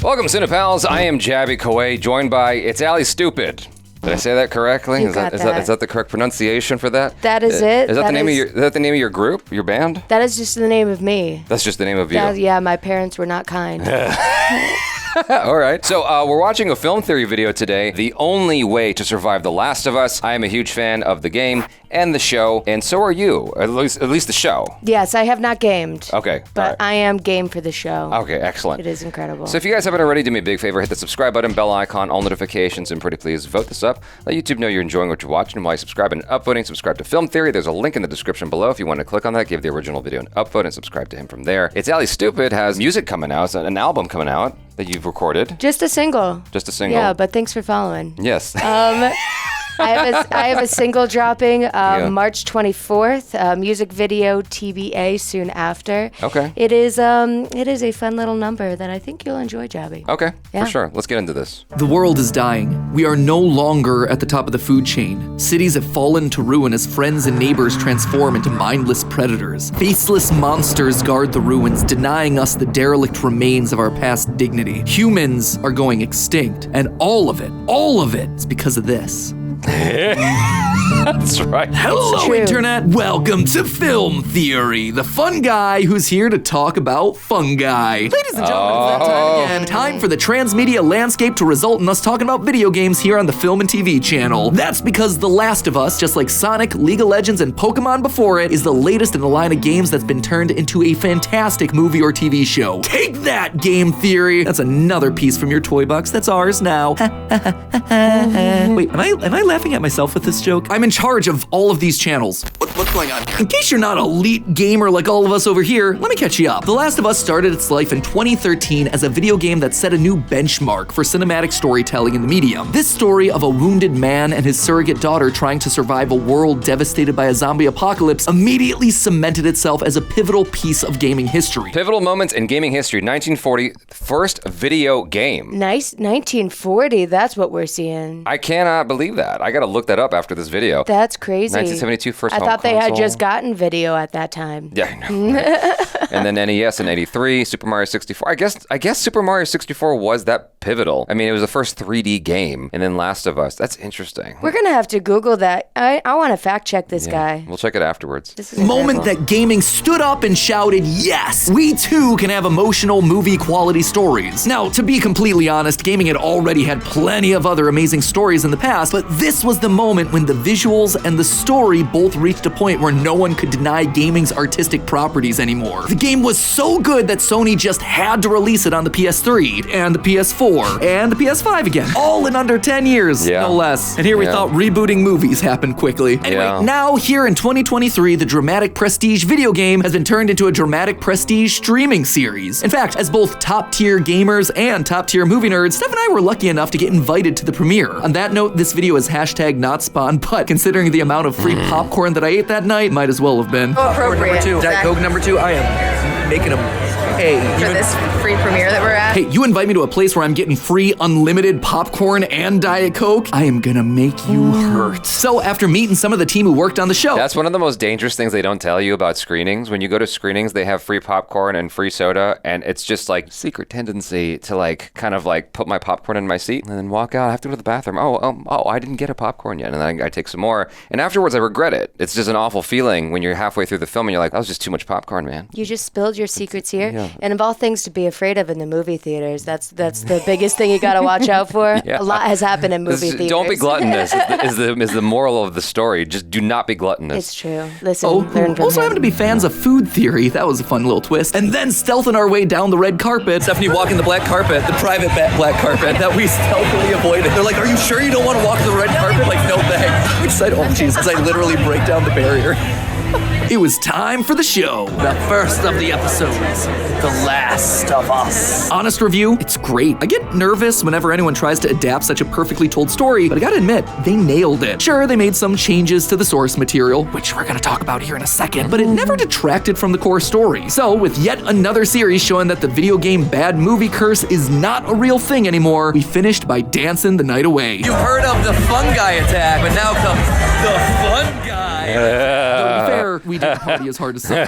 Welcome, Cinepals. I am Jabby Kaway, joined by ITASALI Stupid. Did I say that correctly? You is got that is that the correct pronunciation for that? That is it. Is that the name of your group, your band? That is just the name of me. That's just the name of you. Yeah, my parents were not kind. All right. So we're watching a film theory video today, The Only Way to Survive The Last of Us. I am a huge fan of the game and the show, and so are you, at least the show. Yes, I have not gamed. Okay. But I am game for the show. Okay, excellent. It is incredible. So if you guys haven't already, do me a big favor, hit the subscribe button, bell icon, all notifications, and pretty please vote this up. Let YouTube know you're enjoying what you're watching, and while you subscribe and upvoting, subscribe to Film Theory. There's a link in the description below if you want to click on that, give the original video an upvote, and subscribe to him from there. ITASALI Stupid has music coming out, an album coming out that you've recorded. Just a single. Just a single. Yeah, but thanks for following. Yes. I have a single dropping March 24th. Music video TBA soon after. Okay. It is a fun little number that I think you'll enjoy, Jabby. Okay, Yeah. for sure. Let's get into this. The world is dying. We are no longer at the top of the food chain. Cities have fallen to ruin as friends and neighbors transform into mindless predators. Faceless monsters guard the ruins, denying us the derelict remains of our past dignity. Humans are going extinct, and all of it is because of this. That's right. Hello, True. Internet. Welcome to Film Theory, the fun guy who's here to talk about fungi. Ladies and gentlemen, it's that time again. Time for the transmedia landscape to result in us talking about video games here on the Film and TV channel. That's because The Last of Us, just like Sonic, League of Legends, and Pokemon before it, is the latest in the line of games that's been turned into a fantastic movie or TV show. Take that, Game Theory. That's another piece from your toy box that's ours now. Wait, am I laughing at myself with this joke? I'm in charge of all of these channels. What's going on? In case you're not an elite gamer like all of us over here, let me catch you up. The Last of Us started its life in 2013 as a video game that set a new benchmark for cinematic storytelling in the medium. This story of a wounded man and his surrogate daughter trying to survive a world devastated by a zombie apocalypse immediately cemented itself as a pivotal piece of gaming history. Pivotal moments in gaming history. 1940, first video game. Nice. 1940. That's what we're seeing. I cannot believe that. I gotta look that up after this video. That's crazy. 1972 first I home thought they had console. just gotten video at that time. Yeah, I know. Right? And then NES in 83, Super Mario 64. I guess Super Mario 64 was that pivotal. I mean, it was the first 3D game, and then Last of Us. That's interesting. We're gonna have to Google that. I want to fact check this guy. We'll check it afterwards. This is Moment incredible. that gaming stood up and shouted, yes, we too can have emotional movie quality stories. Now, to be completely honest, gaming had already had plenty of other amazing stories in the past, but this was the moment when the visuals and the story both reached a point where no one could deny gaming's artistic properties anymore. The game was so good that Sony just had to release it on the PS3 and the PS4 and the PS5 again, all in under 10 years, Yeah. no less. And here we Yeah. thought rebooting movies happened quickly. Anyway, Yeah. now here in 2023, the dramatic prestige video game has been turned into a dramatic prestige streaming series. In fact, as both top-tier gamers and top-tier movie nerds, Steph and I were lucky enough to get invited to the premiere. On that note, this video is hashtag not spawn, but considering the amount of free popcorn that I ate that night, might as well have been. Appropriate. Number 2, Diet Coke number 2, I am making them pay. For this free premiere that we're at. Hey, you invite me to a place where I'm getting free unlimited popcorn and Diet Coke? I am gonna make you hurt. So after meeting some of the team who worked on the show, That's one of the most dangerous things they don't tell you about screenings. When you go to screenings, they have free popcorn and free soda, and it's just like secret tendency to like kind of like put my popcorn in my seat and then walk out. I have to go to the bathroom. Oh, I didn't get a popcorn yet, and then I take some more, and afterwards I regret it. It's just an awful feeling when you're halfway through the film and you're like, that was just too much popcorn, man. You just spilled your secrets here. And of all things to be afraid of in the movie theaters, that's the biggest thing you got to watch out for. Yeah. A lot has happened in movie theaters. Don't be gluttonous is the moral of the story. Just do not be gluttonous. It's true. Listen, Oh, learn who from also him. happen to be fans of food theory. That was a fun little twist. And then stealthing our way down the red carpet. Stephanie walking the black carpet, the private black carpet that we stealthily avoided. They're like, are you sure you don't want to walk the red carpet? Like, no thanks. Which side? Oh, Jesus, I literally break down the barrier. It was time for the show. The first of the episodes, The Last of Us. Honest review, it's great. I get nervous whenever anyone tries to adapt such a perfectly told story, but I gotta admit, they nailed it. Sure, they made some changes to the source material, which we're gonna talk about here in a second, but it never detracted from the core story. So, with yet another series showing that the video game bad movie curse is not a real thing anymore, we finished by dancing the night away. You've heard of the fungi attack, but now comes the fun guy. To be fair, we didn't party as hard as some.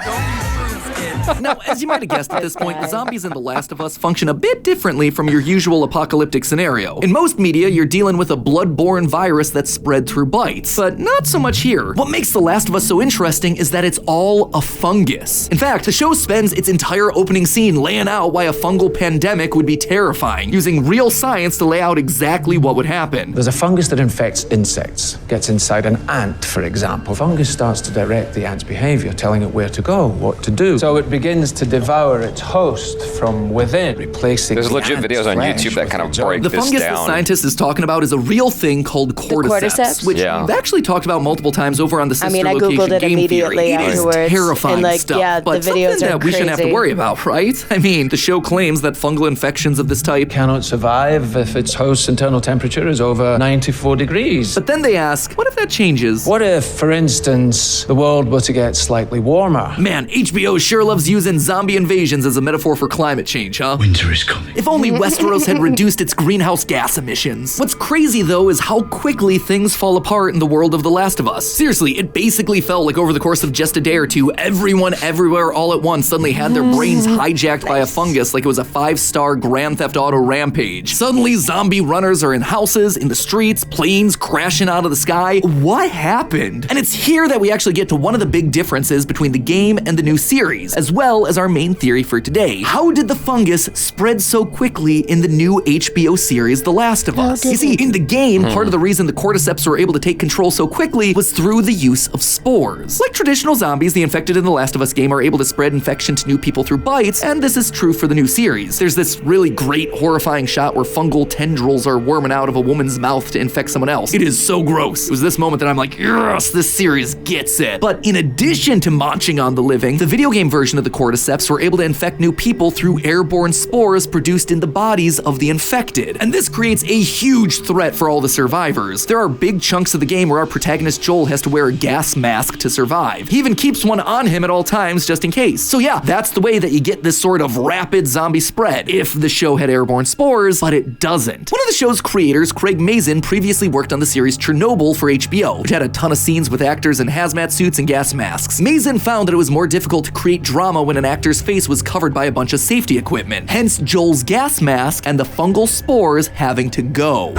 Now, as you might have guessed at this point, the zombies in The Last of Us function a bit differently from your usual apocalyptic scenario. In most media, you're dealing with a blood-borne virus that's spread through bites, but not so much here. What makes The Last of Us so interesting is that it's all a fungus. In fact, the show spends its entire opening scene laying out why a fungal pandemic would be terrifying, using real science to lay out exactly what would happen. There's a fungus that infects insects, gets inside an ant, for example. Fungus starts to direct the ant's behavior, telling it where to go, what to do. So it begins to devour its host from within, replacing There's the legit ant's videos on flesh YouTube that with kind of its own. break The this fungus down. the scientist is talking about is a real thing called cordyceps, which Yeah. we've actually talked about multiple times over on the Sister I Location Googled it Game immediately Theory. It is afterwards, terrifying and, stuff, yeah, but the videos something are that we shouldn't have to crazy. worry about, right? I mean, the show claims that fungal infections of this type Cannot survive if its host's internal temperature is over 94 degrees. But then they ask, what if that changes? What if, for instance, the world were to get slightly warmer? Man, HBO sure loves using zombie invasions as a metaphor for climate change, huh? Winter is coming. If only Westeros had reduced its greenhouse gas emissions. What's crazy, though, is how quickly things fall apart in the world of The Last of Us. Seriously, it basically felt like over the course of just a day or two, everyone everywhere all at once suddenly had their brains hijacked by a fungus like it was a 5-star Grand Theft Auto rampage. Suddenly, zombie runners are in houses, in the streets, planes crashing out of the sky. What happened? And it's here that we actually get to one of the big differences between the game and the new series, as well as our main theory for today. How did the fungus spread so quickly in the new HBO series The Last of Us? You see, in the game, part of the reason the cordyceps were able to take control so quickly was through the use of spores. Like traditional zombies, the infected in The Last of Us game are able to spread infection to new people through bites, and this is true for the new series. There's this really great, horrifying shot where fungal tendrils are worming out of a woman's mouth to infect someone else. It is so gross. It was this moment that I'm like, yes, this series gets it. But in addition to munching on the living, the video game version of the cordyceps were able to infect new people through airborne spores produced in the bodies of the infected. And this creates a huge threat for all the survivors. There are big chunks of the game where our protagonist Joel has to wear a gas mask to survive. He even keeps one on him at all times just in case. So yeah, that's the way that you get this sort of rapid zombie spread, if the show had airborne spores, but it doesn't. One of the show's creators, Craig Mazin, previously worked on the series Chernobyl for HBO, which had a ton of scenes with actors in hazmat suits and gas masks. Mazin found that it was more difficult to create drama when an actor's face was covered by a bunch of safety equipment, hence Joel's gas mask and the fungal spores having to go.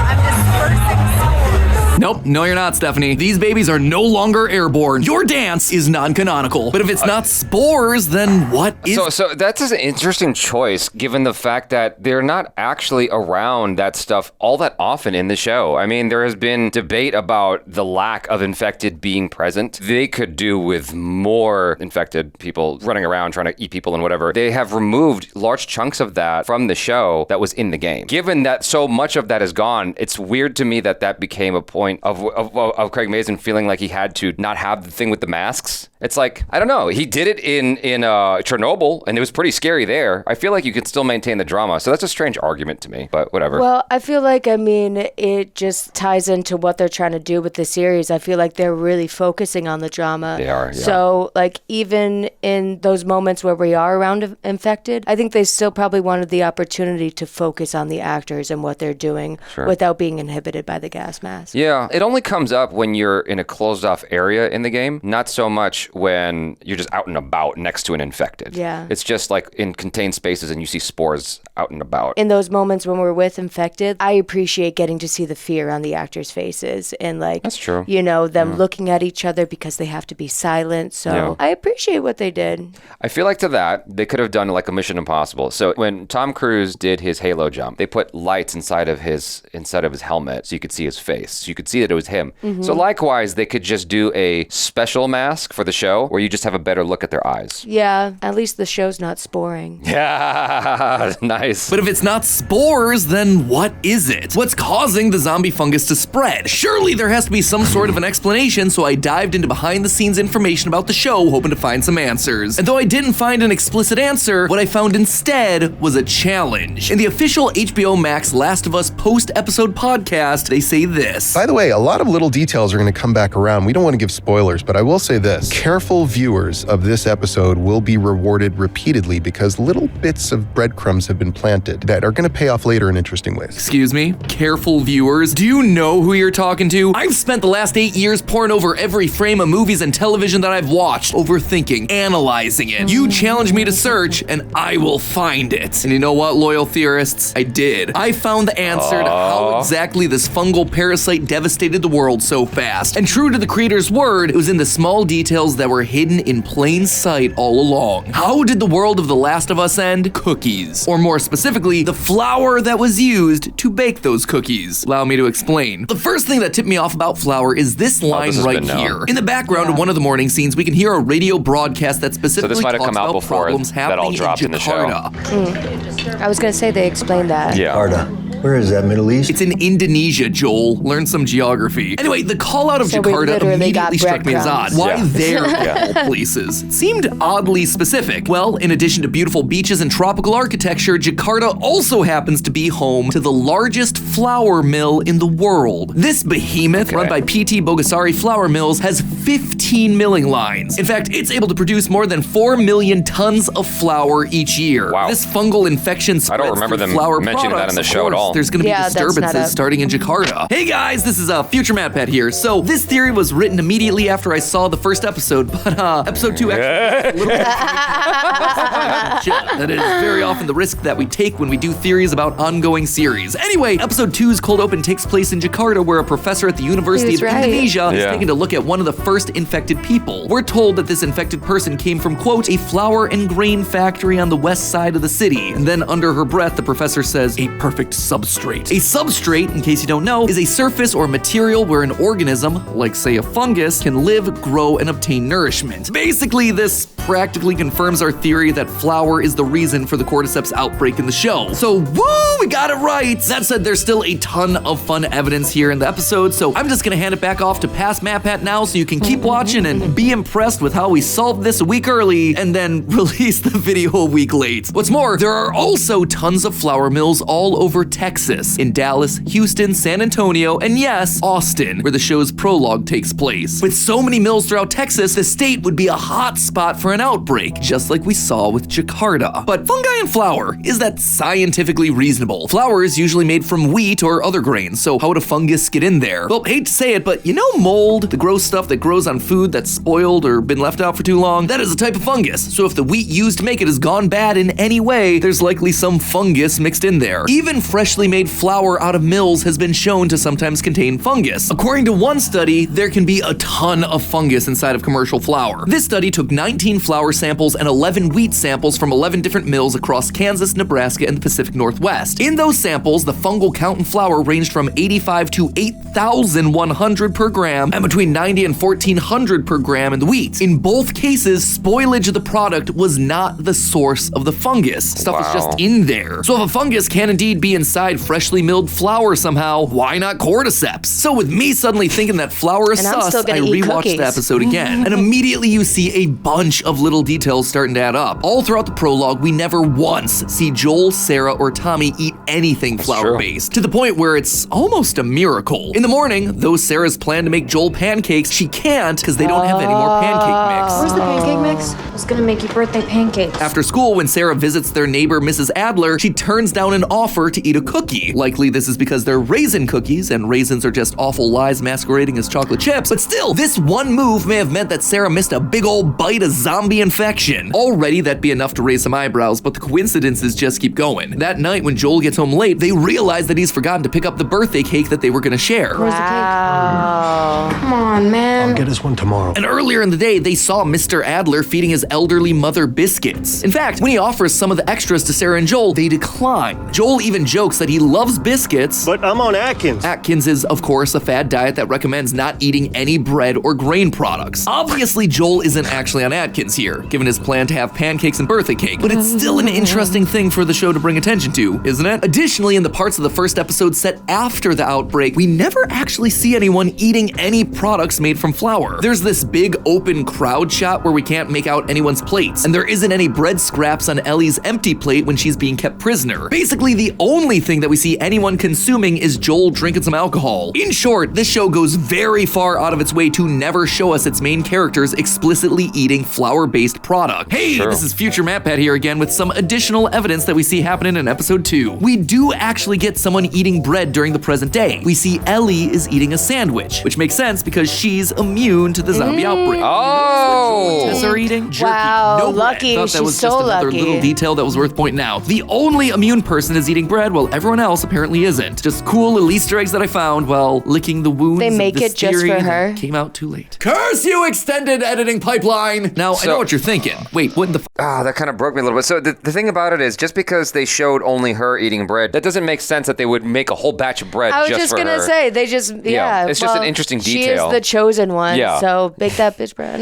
Nope, no you're not, Stephanie. These babies are no longer airborne. Your dance is non-canonical. But if it's not spores, then what is... So that's an interesting choice, given the fact that they're not actually around that stuff all that often in the show. I mean, there has been debate about the lack of infected being present. They could do with more infected people running around trying to eat people and whatever. They have removed large chunks of that from the show that was in the game. Given that so much of that is gone, it's weird to me that became a point of Craig Mazin feeling like he had to not have the thing with the masks. It's like, I don't know. He did it in Chernobyl, and it was pretty scary there. I feel like you could still maintain the drama. So that's a strange argument to me, but whatever. Well, I feel like, it just ties into what they're trying to do with the series. I feel like they're really focusing on the drama. They are, yeah. So, even in those moments where we are around infected, I think they still probably wanted the opportunity to focus on the actors and what they're doing without being inhibited by the gas mask. Yeah, it only comes up when you're in a closed off area in the game, not so much when you're just out and about next to an infected. Yeah. It's just like in contained spaces and you see spores out and about. In those moments when we're with infected, I appreciate getting to see the fear on the actors' faces and That's true. Them looking at each other because they have to be silent. So I appreciate what they did. I feel like to that, they could have done like a Mission Impossible. So when Tom Cruise did his Halo jump, they put lights inside of his helmet so you could see his face. So you could see that it was him. Mm-hmm. So likewise, they could just do a special mask for the show where you just have a better look at their eyes. Yeah, at least the show's not sporing. Yeah, nice. But if it's not spores, then what is it? What's causing the zombie fungus to spread? Surely there has to be some sort of an explanation, so I dived into behind-the-scenes information about the show, hoping to find some answers. And though I didn't find an explicit answer, what I found instead was a challenge. In the official HBO Max Last of Us post-episode podcast, they say this. By the the way, a lot of little details are going to come back around. We don't want to give spoilers, but I will say this. Careful viewers of this episode will be rewarded repeatedly because little bits of breadcrumbs have been planted that are going to pay off later in interesting ways. Excuse me? Careful viewers? Do you know who you're talking to? I've spent the last 8 years poring over every frame of movies and television that I've watched, overthinking, analyzing it. You challenge me to search, and I will find it. And you know what, loyal theorists? I did. I found the answer to how exactly this fungal parasite devastated the world so fast. And true to the creator's word, it was in the small details that were hidden in plain sight all along. How did the world of The Last of Us end? Cookies. Or more specifically, the flour that was used to bake those cookies. Allow me to explain. The first thing that tipped me off about flour is this line right here. In the background of one of the morning scenes, we can hear a radio broadcast that specifically talks about problems happening in Jakarta. I was going to say they explained that. Jakarta. Where is that, Middle East? It's in Indonesia, Joel. Learn some geography. Anyway, the call out of Jakarta immediately struck me as odd. Why there of all places? It seemed oddly specific. Well, in addition to beautiful beaches and tropical architecture, Jakarta also happens to be home to the largest flour mill in the world. This behemoth, run by PT Bogasari Flour Mills, has 15 milling lines. In fact, it's able to produce more than 4 million tons of flour each year. Wow. This fungal infection spreads I don't remember them flour mentioning that in the show at all. There's going to be disturbances starting in Jakarta. Hey guys, this is Future MatPat here. So this theory was written immediately after I saw the first episode, but episode 2 actually a little bit that is very often the risk that we take when we do theories about ongoing series. Anyway, episode 2's cold open takes place in Jakarta, where a professor at the University of Indonesia is taking a look at one of the first infected people. We're told that this infected person came from, quote, a flour and grain factory on the west side of the city. And then under her breath, the professor says, a perfect substrate. A substrate, in case you don't know, is a surface or material where an organism, like say a fungus, can live, grow, and obtain nourishment. Basically, this practically confirms our theory that flour is the reason for the cordyceps outbreak in the show. So, woo, we got it right! That said, there's still a ton of fun evidence here in the episode, so I'm just gonna hand it back off to Past MatPat now so you can keep watching and be impressed with how we solved this a week early and then release the video a week late. What's more, there are also tons of flour mills all over Texas, in Dallas, Houston, San Antonio, and yes, Austin, where the show's prologue takes place. With so many mills throughout Texas, the state would be a hot spot for an outbreak, just like we saw with Jakarta. But fungi and flour, is that scientifically reasonable? Flour is usually made from wheat or other grains, so how would a fungus get in there? Well, hate to say it, but you know mold, the gross stuff that grows on food that's spoiled or been left out for too long? That is a type of fungus, so if the wheat used to make it has gone bad in any way, there's likely some fungus mixed in there. Even freshly made flour out of mills has been shown to sometimes contain fungus. According to one study, there can be a ton of fungus inside of commercial flour. This study took 19 flour samples and 11 wheat samples from 11 different mills across Kansas, Nebraska, and the Pacific Northwest. In those samples, the fungal count in flour ranged from 85 to 8,100 per gram and between 90 and 1,400 per gram in the wheat. In both cases, spoilage of the product was not the source of the fungus. Stuff is just in there. So if a fungus can indeed be inside freshly milled flour somehow, why not cordyceps? So with me suddenly thinking that flour is sus, I rewatched the episode again. And immediately you see a bunch of little details starting to add up. All throughout the prologue, we never once see Joel, Sarah, or Tommy eat anything flour-based, to the point where it's almost a miracle. In the morning, though Sarah's planned to make Joel pancakes, she can't because they don't have any more pancake mix. Where's the pancake mix? I was gonna make you birthday pancakes. After school, when Sarah visits their neighbor, Mrs. Adler, she turns down an offer to eat a cookie. Likely this is because they're raisin cookies, and raisins are just awful lies masquerading as chocolate chips. But still, this one move may have meant that Sarah missed a big old bite of zombie infection. Already, that'd be enough to raise some eyebrows, but the coincidences just keep going. That night, when Joel gets home late, they realize that he's forgotten to pick up the birthday cake that they were gonna share. Where's the cake? Come on, man. I'll get us one tomorrow. And earlier in the day, they saw Mr. Adler feeding his elderly mother biscuits. In fact, when he offers some of the extras to Sarah and Joel, they decline. Joel even jokes that he loves biscuits, but I'm on Atkins. Atkins is, of course, a fad diet that recommends not eating any bread or grain products. Obviously, Joel isn't actually on Atkins here, given his plan to have pancakes and birthday cake, but it's still an interesting thing for the show to bring attention to, isn't it? Additionally, in the parts of the first episode set after the outbreak, we never actually see anyone eating any products made from flour. There's this big open crowd shot where we can't make out anyone's plates, and there isn't any bread scraps on Ellie's empty plate when she's being kept prisoner. Basically, the only thing that we see anyone consuming is Joel drinking some alcohol. In short, this show goes very far out of its way to never show us its main characters explicitly eating flour-based product. Hey, this is Future MatPat here again with some additional evidence that we see happening in episode 2. We do actually get someone eating bread during the present day. We see Ellie is eating a sandwich, which makes sense because she's immune to the zombie outbreak. Oh! Tessa are eating jerky. Wow, No lucky. bread. Thought that was She's just so another lucky. little detail that was worth pointing out. The only immune person is eating bread while everyone else apparently isn't. Just cool little Easter eggs that I found while licking the wounds. They make of this it just theory for that her. Came out too late. Curse you, extended editing pipeline! Now, I know what you're thinking. Wait, what the that kind of broke me a little bit. So the thing about it is, just because they showed only her eating bread, that doesn't make sense that they would make a whole batch of bread I was just just for gonna her. say, they just, it's just an interesting detail. She is the chosen one, so bake that bitch bread.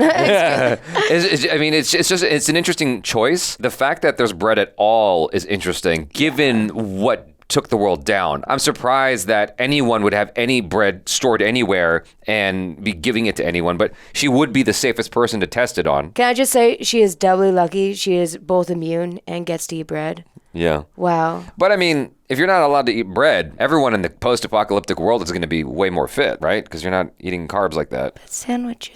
It's an interesting choice. The fact that there's bread at all is interesting, given what took the world down. I'm surprised that anyone would have any bread stored anywhere and be giving it to anyone, but she would be the safest person to test it on. Can I just say, she is doubly lucky. She is both immune and gets to eat bread. Yeah. Wow. But I mean, if you're not allowed to eat bread, everyone in the post-apocalyptic world is going to be way more fit, right? Because you're not eating carbs like that. Sandwiches.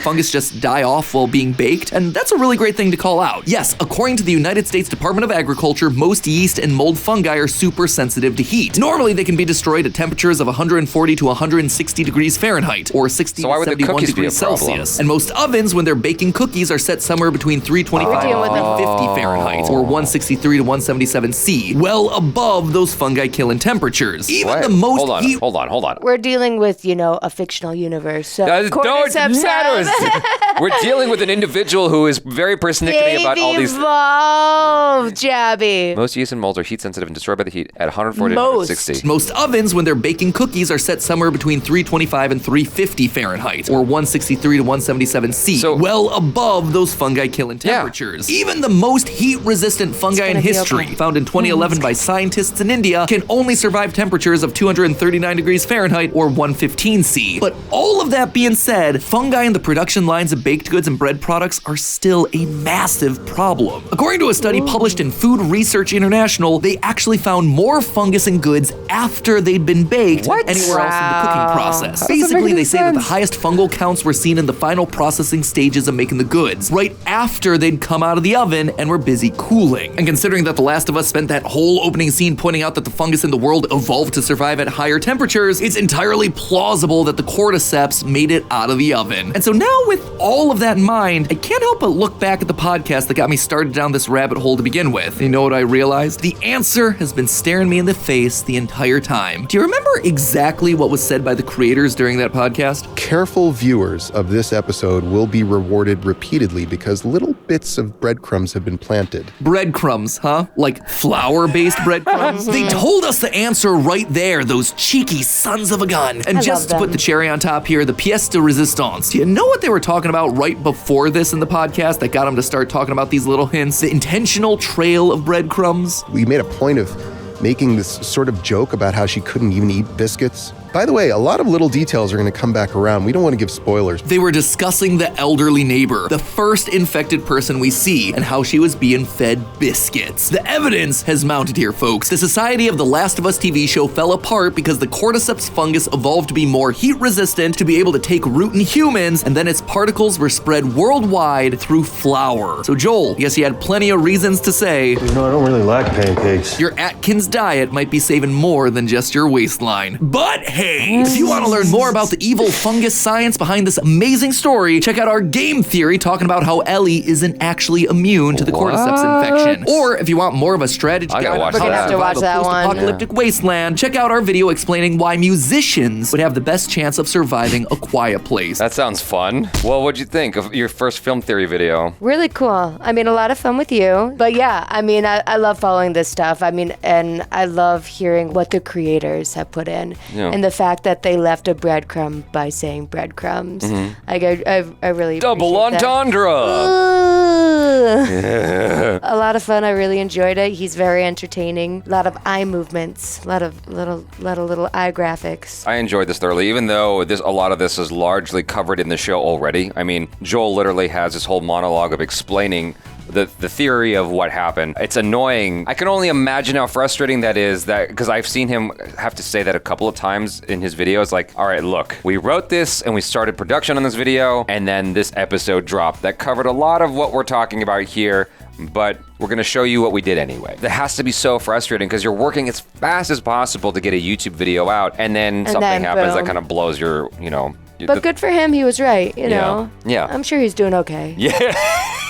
Fungus just die off while being baked, and that's a really great thing to call out. Yes, according to the United States Department of Agriculture, most yeast and mold fungi are super sensitive to heat. Normally, they can be destroyed at temperatures of 140 to 160 degrees Fahrenheit, or 60 So why to would the 71 cookies be a degrees problem? Celsius. And most ovens, when they're baking cookies, are set somewhere between 325 and 350 Fahrenheit, or 163 to 177 C, well above those fungi-killing temperatures. Even the most Hold on. We're dealing with, a fictional universe. So Cordyceps matters. We're dealing with an individual who is very persnickety about all these. Evolved, Jabby. Most yeast and molds are heat sensitive and destroyed by the heat at 140 to 160. Most ovens, when they're baking cookies, are set somewhere between 325 and 350 Fahrenheit, or 163 to 177 C, so well above those fungi-killing temperatures. Even the most heat-resistant fungi in history, found in 2011 by scientists in India, can only survive temperatures of 239 degrees Fahrenheit, or 115 C. But all of that being said, fungi in the production lines of baked goods and bread products are still a massive problem. According to a study published in Food Research International, they actually found more fungus in goods after they'd been baked than anywhere else in the cooking process. Basically, they say that the highest fungal counts were seen in the final processing stages of making the goods, right after they'd come out of the oven and were busy cooling. And considering that The Last of Us spent that whole opening scene pointing out that the fungus in the world evolved to survive at higher temperatures, it's entirely plausible that the cordyceps made it out of the oven. And so now, with all of that in mind, I can't help but look back at the podcast that got me started down this rabbit hole to begin with. You know what I realized? The answer has been staring me in the face the entire time. Do you remember exactly what was said by the creators during that podcast? Careful viewers of this episode will be rewarded repeatedly because little bits of breadcrumbs have been planted. Breadcrumbs, huh? Like flour-based breadcrumbs? They told us the answer right there, those cheeky sons of a gun. And just to put the cherry on top here, the pièce de résistance. Do you know what they were talking about right before this in the podcast that got them to start talking about these little hints? The intentional trail of breadcrumbs? We made a point of making this sort of joke about how she couldn't even eat biscuits. By the way, a lot of little details are going to come back around. We don't want to give spoilers. They were discussing the elderly neighbor, the first infected person we see, and how she was being fed biscuits. The evidence has mounted here, folks. The society of The Last of Us TV show fell apart because the cordyceps fungus evolved to be more heat-resistant, to be able to take root in humans, and then its particles were spread worldwide through flour. So Joel, yes, you had plenty of reasons to say, I don't really like pancakes. Your Atkins diet might be saving more than just your waistline. But hey, if you want to learn more about the evil fungus science behind this amazing story, check out our game theory talking about how Ellie isn't actually immune to the cordyceps infection. Or if you want more of a strategy guide on how to survive a post-apocalyptic wasteland, check out our video explaining why musicians would have the best chance of surviving a quiet place. That sounds fun. Well, what'd you think of your first film theory video? Really cool. I mean, a lot of fun with you. But yeah, I mean, I love following this stuff. I mean, and I love hearing what the creators have put in. Yeah. And the fact that they left a breadcrumb by saying breadcrumbs. Like, I really Double appreciate entendre. That. A lot of fun. I really enjoyed it. He's very entertaining. A lot of eye movements. A lot of little eye graphics. I enjoyed this thoroughly, even though a lot of this is largely covered in the show already. I mean, Joel literally has this whole monologue of explaining the theory of what happened. It's annoying. I can only imagine how frustrating that is, that because I've seen him have to say that a couple of times in his videos, like, all right, look, we wrote this and we started production on this video, and then this episode dropped that covered a lot of what we're talking about here, but we're going to show you what we did anyway. That has to be so frustrating because you're working as fast as possible to get a YouTube video out, and then something happens that kind of blows your, But good for him, he was right, you know? Yeah. I'm sure he's doing okay. Yeah.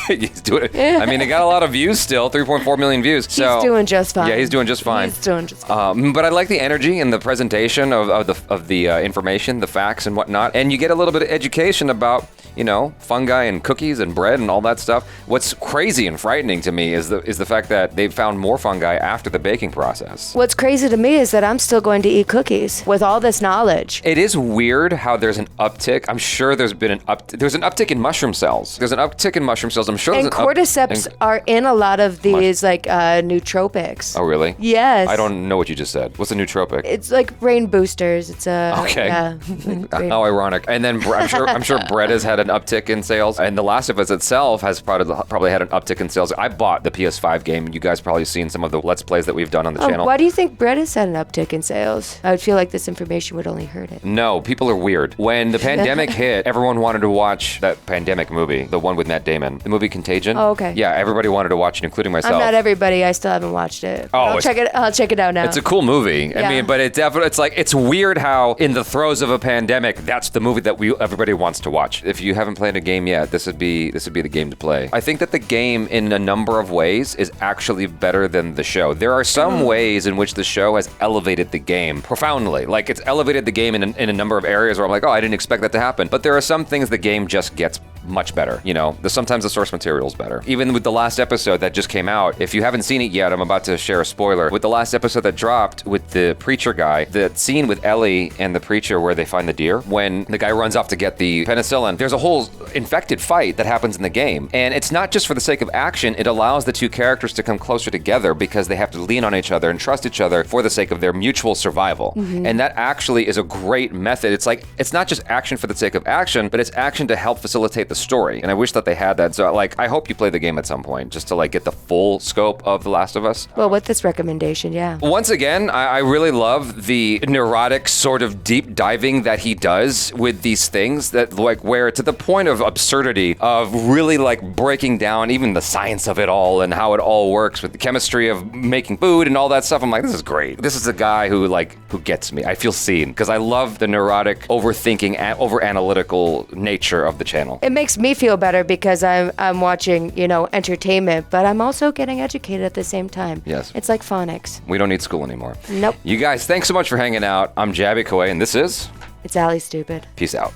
He's doing it. I mean, it got a lot of views still, 3.4 million views. So he's doing just fine. Yeah, he's doing just fine. He's doing just fine. But I like the energy and the presentation of the information, the facts and whatnot. And you get a little bit of education about, fungi and cookies and bread and all that stuff. What's crazy and frightening to me is the fact that they've found more fungi after the baking process. What's crazy to me is that I'm still going to eat cookies with all this knowledge. It is weird how there's an uptick. I'm sure there's been there's an uptick in mushroom cells. There's an uptick in mushroom cells. I'm sure. And cordyceps are in a lot of these nootropics. Oh, really? Yes. I don't know what you just said. What's a nootropic? It's like brain boosters. It's a okay. Yeah. How ironic. And then I'm sure bread has had an uptick in sales, and The Last of Us itself has probably had an uptick in sales. I bought the PS5 game. You guys probably seen some of the Let's Plays that we've done on the channel. Why do you think bread has had an uptick in sales? I would feel like this information would only hurt it. No, people are weird. When the pandemic hit, everyone wanted to watch that pandemic movie, the one with Matt Damon, the movie Contagion. Oh, okay. Yeah, everybody wanted to watch it, including myself. I'm not everybody. I still haven't watched it. Oh, I'll check it out now. It's a cool movie. Yeah. I mean, but it's weird how in the throes of a pandemic, that's the movie that everybody wants to watch. If you haven't played a game yet, this would be the game to play. I think that the game, in a number of ways, is actually better than the show. There are some ways in which the show has elevated the game profoundly. Like, it's elevated the game in a number of areas where I'm like, oh, I didn't expect that to happen. But there are some things the game just gets much better. Sometimes the source material is better. Even with the last episode that just came out, if you haven't seen it yet, I'm about to share a spoiler. With the last episode that dropped with the preacher guy, the scene with Ellie and the preacher where they find the deer, when the guy runs off to get the penicillin, there's a whole infected fight that happens in the game. And it's not just for the sake of action, it allows the two characters to come closer together because they have to lean on each other and trust each other for the sake of their mutual survival. Mm-hmm. And that actually is a great method. It's not just action for the sake of action, but it's action to help facilitate the story. And I wish that they had that. So I hope you play the game at some point just to get the full scope of The Last of Us. Well, with this recommendation, yeah. Once again, I really love the neurotic sort of deep diving that he does with these things that where to the point of absurdity of really breaking down even the science of it all and how it all works with the chemistry of making food and all that stuff. I'm like, this is great. This is a guy who gets me. I feel seen because I love the neurotic, overthinking, over analytical nature of the channel. It makes me feel better because I'm watching, entertainment, but I'm also getting educated at the same time. Yes. It's like phonics. We don't need school anymore. Nope. You guys, thanks so much for hanging out. I'm Jabby Kawai, and this is... It's Ali Stupid. Peace out.